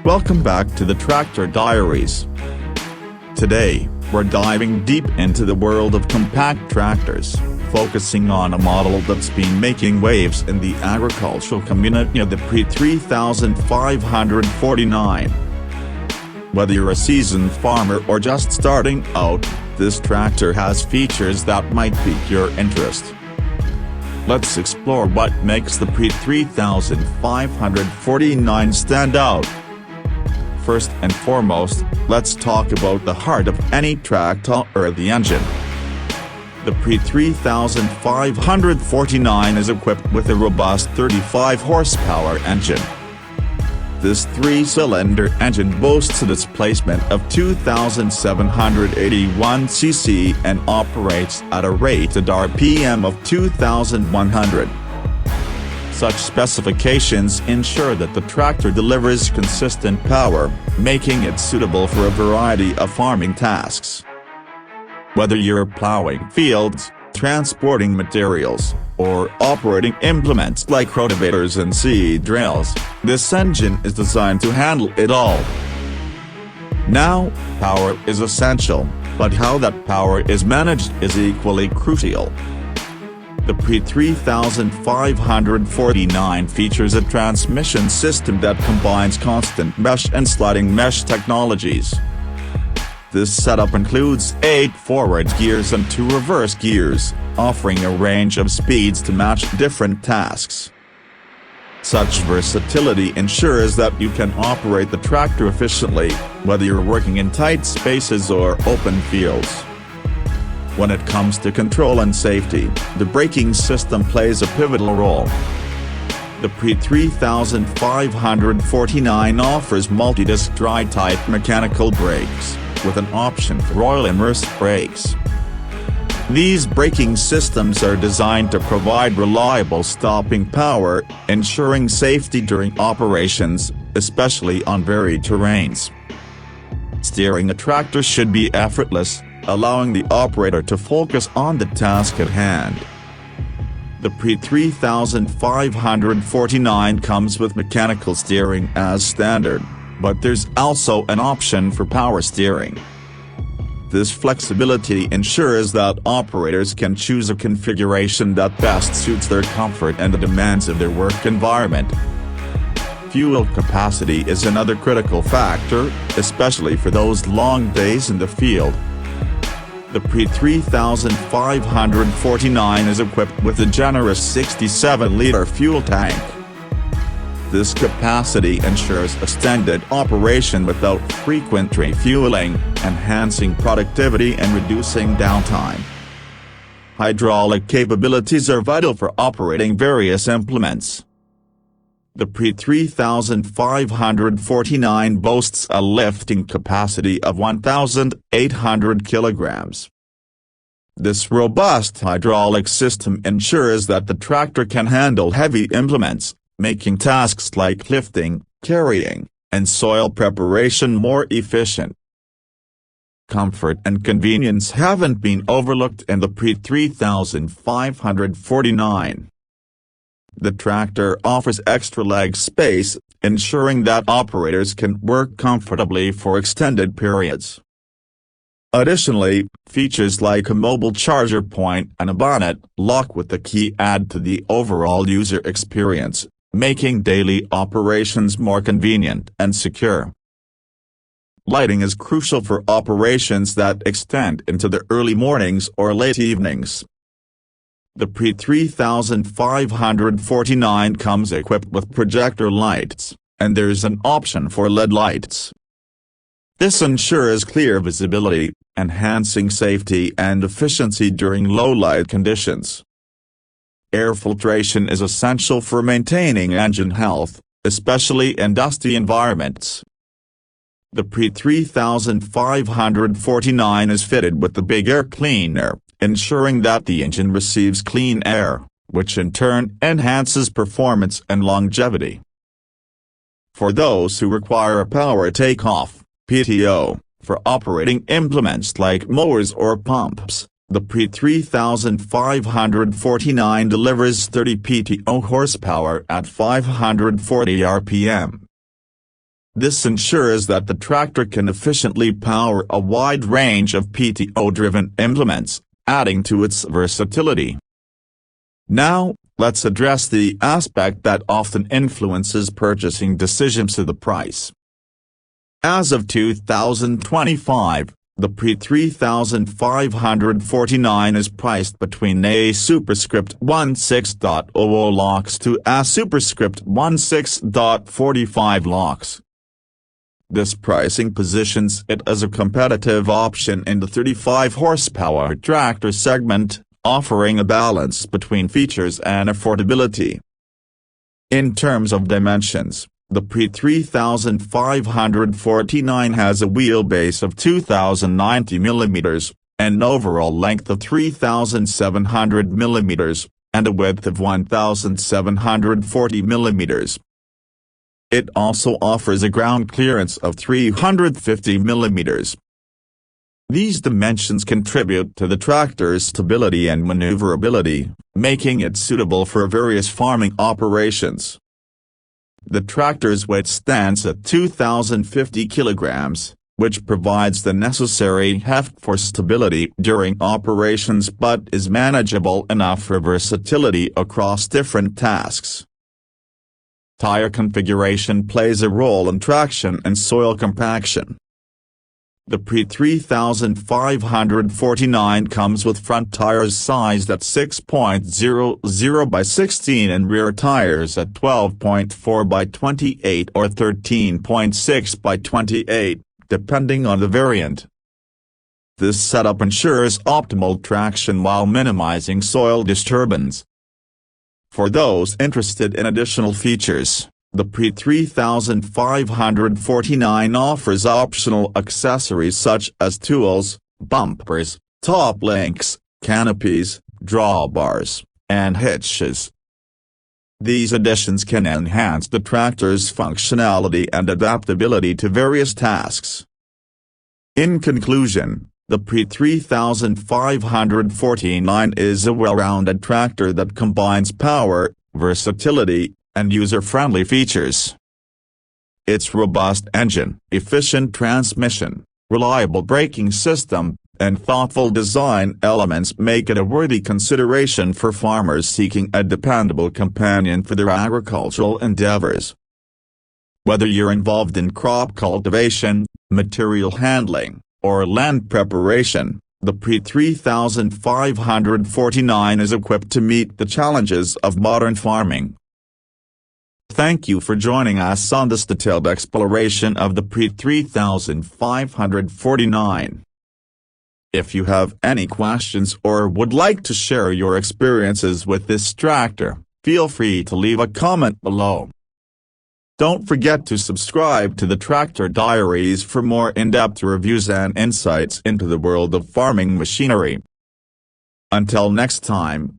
Welcome back to the Tractor Diaries. Today, we're diving deep into the world of compact tractors, focusing on a model that's been making waves in the agricultural community, the Preet 3549. Whether you're a seasoned farmer or just starting out, this tractor has features that might pique your interest. Let's explore what makes the Preet 3549 stand out. First and foremost, let's talk about the heart of any tractor, the engine. The Preet 3549 is equipped with a robust 35-horsepower engine. This three-cylinder engine boasts a displacement of 2,781 cc and operates at a rated RPM of 2,100. Such specifications ensure that the tractor delivers consistent power, making it suitable for a variety of farming tasks. Whether you're plowing fields, transporting materials, or operating implements like rotavators and seed drills, this engine is designed to handle it all. Now, power is essential, but how that power is managed is equally crucial. The Preet 3549 features a transmission system that combines constant mesh and sliding mesh technologies. This setup includes 8 forward gears and 2 reverse gears, offering a range of speeds to match different tasks. Such versatility ensures that you can operate the tractor efficiently, whether you're working in tight spaces or open fields. When it comes to control and safety, the braking system plays a pivotal role. The Preet 3549 offers multi-disc dry-type mechanical brakes, with an option for oil-immersed brakes. These braking systems are designed to provide reliable stopping power, ensuring safety during operations, especially on varied terrains. Steering a tractor should be effortless, allowing the operator to focus on the task at hand. The Preet 3549 comes with mechanical steering as standard, but there's also an option for power steering. This flexibility ensures that operators can choose a configuration that best suits their comfort and the demands of their work environment. Fuel capacity is another critical factor, especially for those long days in the field. The Preet 3549 is equipped with a generous 67-liter fuel tank. This capacity ensures extended operation without frequent refueling, enhancing productivity and reducing downtime. Hydraulic capabilities are vital for operating various implements. The Preet 3549 boasts a lifting capacity of 1,800 kilograms. This robust hydraulic system ensures that the tractor can handle heavy implements, making tasks like lifting, carrying, and soil preparation more efficient. Comfort and convenience haven't been overlooked in the Preet 3549. The tractor offers extra leg space, ensuring that operators can work comfortably for extended periods. Additionally, features like a mobile charger point and a bonnet lock with the key add to the overall user experience, making daily operations more convenient and secure. Lighting is crucial for operations that extend into the early mornings or late evenings. The Preet 3549 comes equipped with projector lights, and there's an option for LED lights. This ensures clear visibility, enhancing safety and efficiency during low-light conditions. Air filtration is essential for maintaining engine health, especially in dusty environments. The Preet 3549 is fitted with the Big Air Cleaner, ensuring that the engine receives clean air, which in turn enhances performance and longevity. For those who require a power takeoff (PTO) for operating implements like mowers or pumps, the Preet 3549 delivers 30 PTO horsepower at 540 RPM. This ensures that the tractor can efficiently power a wide range of PTO-driven implements, adding to its versatility. Now, let's address the aspect that often influences purchasing decisions: the price. As of 2025, the Preet 3549 is priced between a superscript 16.00 locks to a superscript 16.45 locks. This pricing positions it as a competitive option in the 35 horsepower tractor segment, offering a balance between features and affordability. In terms of dimensions, the Preet 3549 has a wheelbase of 2,090 mm, an overall length of 3,700 mm, and a width of 1,740 mm. It also offers a ground clearance of 350 mm. These dimensions contribute to the tractor's stability and maneuverability, making it suitable for various farming operations. The tractor's weight stands at 2,050 kilograms, which provides the necessary heft for stability during operations but is manageable enough for versatility across different tasks. Tire configuration plays a role in traction and soil compaction. The Preet 3549 comes with front tires sized at 6.00 by 16 and rear tires at 12.4 by 28 or 13.6 by 28, depending on the variant. This setup ensures optimal traction while minimizing soil disturbance. For those interested in additional features, the Preet 3549 offers optional accessories such as tools, bumpers, top links, canopies, drawbars, and hitches. These additions can enhance the tractor's functionality and adaptability to various tasks. In conclusion, the Preet 3549 is a well-rounded tractor that combines power, versatility, and user-friendly features. Its robust engine, efficient transmission, reliable braking system, and thoughtful design elements make it a worthy consideration for farmers seeking a dependable companion for their agricultural endeavors. Whether you're involved in crop cultivation, material handling, or land preparation, the Preet 3549 is equipped to meet the challenges of modern farming. Thank you for joining us on this detailed exploration of the Preet 3549. If you have any questions or would like to share your experiences with this tractor, feel free to leave a comment below. Don't forget to subscribe to the Tractor Diaries for more in-depth reviews and insights into the world of farming machinery. Until next time,